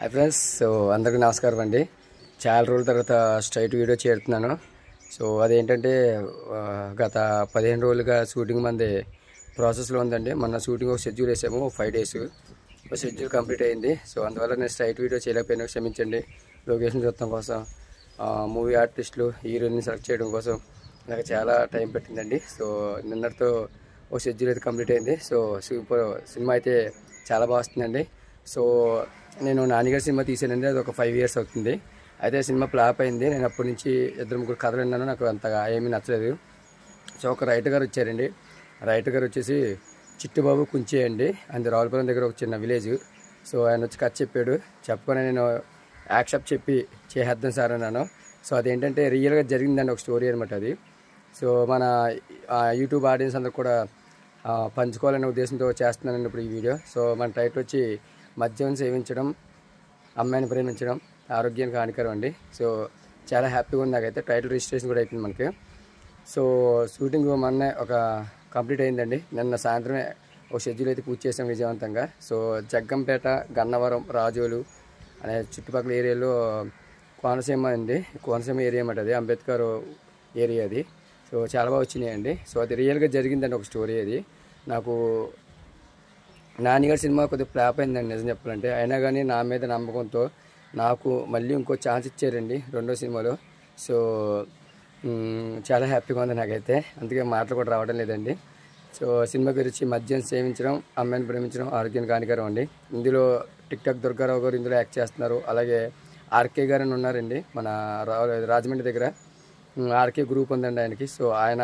Hi friends, so అందరికీ నమస్కారం అండి. చాలా రోజుల తర్వాత స్ట్రైట్ వీడియో చేరుతున్నాను. సో అదేంటంటే గత 15 రోజులుగా షూటింగ్ మంది ప్రాసెస్లో ఉందండి. మన షూటింగ్ ఒక షెడ్యూల్ వేసాము, 5 డేస్ షెడ్యూల్ కంప్లీట్ అయింది. సో అందువల్ల నేను స్ట్రైట్ వీడియో చేయలేకపోయినా క్షమించండి. లొకేషన్ చూడటం కోసం, మూవీ ఆర్టిస్టులు, హీరోయిన్ని సెలెక్ట్ చేయడం కోసం నాకు చాలా టైం పట్టిందండి. సో నిన్నటితో ఒక షెడ్యూల్ అయితే కంప్లీట్ అయింది. సో సూపర్ సినిమా అయితే చాలా బాగా వస్తుందండి. సో నేను నానిగారి సినిమా తీసానండి, అది ఒక 5 years అవుతుంది. అయితే సినిమా ఫ్లాప్ అయింది. నేను అప్పటి నుంచి 2-3 కథలు విన్నాను, నాకు అంతగా ఏమీ నచ్చలేదు. సో ఒక రైటర్ గారు వచ్చారండి. రైటర్ గారు వచ్చేసి చిట్టుబాబు కుంచే అండి, అది రావులపురం దగ్గర ఒక చిన్న విలేజ్. సో ఆయన వచ్చి కథ చెప్పాడు. చెప్పుకొని నేను యాక్సెప్ట్ చెప్పి చేసేద్దాం సార్ అన్నాను. సో అదేంటంటే రియల్గా జరిగిందండి, ఒక స్టోరీ అనమాట అది. సో మన యూట్యూబ్ ఆడియన్స్ అందరూ కూడా పంచుకోవాలనే ఉద్దేశంతో చేస్తున్నానండి ఇప్పుడు ఈ వీడియో. సో మన టైటిల్ వచ్చి మద్యం సేవించడం, అమ్మాయిని ప్రేమించడం ఆరోగ్యానికి హానికరం అండి. సో చాలా హ్యాపీగా ఉంది నాకైతే. టైటిల్ రిజిస్ట్రేషన్ కూడా అయిపోయింది మనకి. సో షూటింగ్ మొన్నే ఒక కంప్లీట్ అయిందండి. నిన్న సాయంత్రమే ఒక షెడ్యూల్ అయితే పూర్తి చేసాం విజయవంతంగా. సో జగ్గంపేట, గన్నవరం, రాజోలు అనే చుట్టుపక్కల ఏరియాలో కోనసీమ అండి, కోనసీమ ఏరియా అన్నమాట అది, అంబేద్కర్ ఏరియా అది. సో చాలా బాగా వచ్చినాయండి. సో అది రియల్గా జరిగిందండి, ఒక స్టోరీ అది. నాకు నానిగారి సినిమా కొద్దిగా ఫ్లాప్ అయిందండి నిజం చెప్పాలంటే. అయినా కానీ నా మీద నమ్మకంతో నాకు మళ్ళీ ఇంకో ఛాన్స్ ఇచ్చారండి రెండో సినిమాలో. సో చాలా హ్యాపీగా ఉంది నాకైతే, అందుకే మాటలు కూడా రావడం లేదండి. సో సినిమా గురించి మద్యం సేవించడం, అమ్మాయిని ప్రేమించడం ఆరోగ్యానికి హానికరం అండి. ఇందులో టిక్టాక్ దుర్గారావు గారు ఇందులో యాక్ట్ చేస్తున్నారు. అలాగే ఆర్కే గారు అని ఉన్నారండి, మన రాజమండ్రి దగ్గర ఆర్కే గ్రూప్ ఉందండి ఆయనకి. సో ఆయన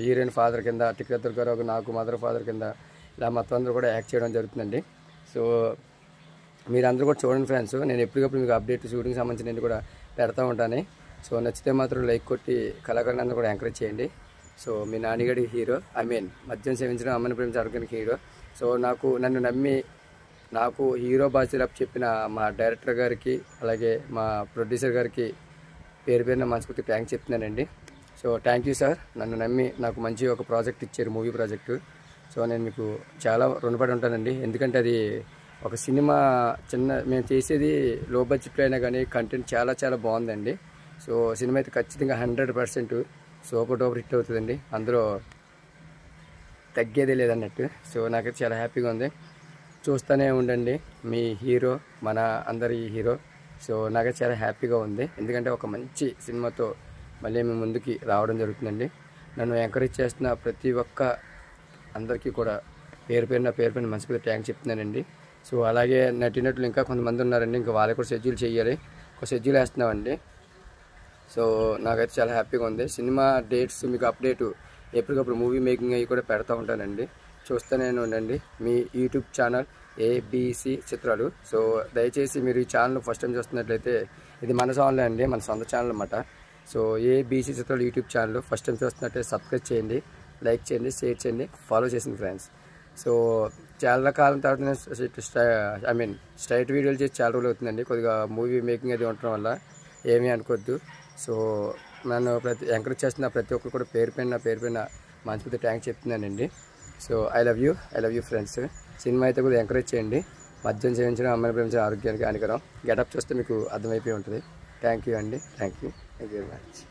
హీరోయిన్ ఫాదర్ కింద, టిక్టాక్ దుర్గారావు గారు నాకు మదర్ ఫాదర్ కింద ఇలా మొత్తం అందరూ కూడా యాక్ట్ చేయడం జరుగుతుందండి. సో మీరందరూ కూడా చూడండి ఫ్రెండ్స్, నేను ఎప్పటికప్పుడు మీకు అప్డేట్ షూటింగ్ సంబంధించినవి కూడా పెడతా ఉంటాను. సో నచ్చితే మాత్రం లైక్ కొట్టి కళాకారులందరూ కూడా ఎంకరేజ్ చేయండి. సో మీ నానిగడి హీరో, మద్యం సేవించడం, అమ్మని ప్రేమించడం ఆరోగ్యానికి హీరో. సో నన్ను నమ్మి నాకు హీరో బాధ్యత చెప్పిన మా డైరెక్టర్ గారికి, అలాగే మా ప్రొడ్యూసర్ గారికి పేరు పేరున మనస్ఫూర్తి థ్యాంక్స్ చెప్తున్నానండి. సో థ్యాంక్ యూ సార్, నన్ను నమ్మి నాకు మంచి ఒక ప్రాజెక్ట్ ఇచ్చారు, మూవీ ప్రాజెక్టు. సో నేను మీకు చాలా రుణపడి ఉంటానండి. ఎందుకంటే అది ఒక సినిమా మేము చేసేది లో బడ్జెట్లో అయినా కానీ కంటెంట్ చాలా చాలా బాగుందండి. సో సినిమా అయితే ఖచ్చితంగా 100% సూపర్ డూపర్ హిట్ అవుతుందండి, అందులో తగ్గేదే లేదన్నట్టు. సో నాకైతే చాలా హ్యాపీగా ఉంది. చూస్తూనే ఉండండి, మీ హీరో, మన అందరి హీరో. సో నాకైతే చాలా హ్యాపీగా ఉంది, ఎందుకంటే ఒక మంచి సినిమాతో మళ్ళీ మేము ముందుకి రావడం జరుగుతుందండి. నన్ను ఎంకరేజ్ చేస్తున్న ప్రతి ఒక్క అందరికీ కూడా పేరు పేరున మనసుకు థ్యాంక్స్ చెప్తున్నానండి. సో అలాగే నటినట్లు ఇంకా కొంతమంది ఉన్నారండి, ఇంకా వాళ్ళకి కూడా షెడ్యూల్ చేయాలి, ఒక షెడ్యూల్ వేస్తున్నామండి. సో నాకైతే చాలా హ్యాపీగా ఉంది. సినిమా డేట్స్ మీకు అప్డేటు ఎప్పటికప్పుడు మూవీ మేకింగ్ అవి కూడా పెడతా ఉంటానండి, చూస్తూనే ఉండండి. మీ యూట్యూబ్ ఛానల్ ఏబీసీ చిత్రాలు. సో దయచేసి మీరు ఈ ఛానల్ ఫస్ట్ టైం చూస్తున్నట్లయితే ఇది మన ఛానల్ అండి, మన సొంత ఛానల్ అన్నమాట. సో ఏబీసీ చిత్రాలు యూట్యూబ్ ఛానల్ ఫస్ట్ టైం చూస్తున్నట్లయితే సబ్స్క్రైబ్ చేయండి, లైక్ చేయండి, షేర్ చేయండి, ఫాలో చేసింది ఫ్రెండ్స్. సో చాలా కాలం తర్వాత నేను స్ట్రైట్ వీడియోలు చేసి చాలా రోజులు అవుతుందండి. కొద్దిగా మూవీ మేకింగ్ అది ఉండటం వల్ల ఏమీ అనుకోవద్దు. సో నన్ను ఎంకరేజ్ చేస్తున్న ప్రతి ఒక్కరు కూడా పేరు పైన మనస్ఫూర్తి థ్యాంక్స్ చెప్తున్నానండి. So I love you friends. Cinema అయితే కూడా ఎంకరేజ్ చేయండి. మద్యం సేవించడం, అమ్మాయిని ప్రేమించడం ఆరోగ్యానికి హానికరం. గెటప్ చూస్తే మీకు అర్థమైపోయి ఉంటుంది. థ్యాంక్ యూ అండి, థ్యాంక్ యూ వెరీ మచ్.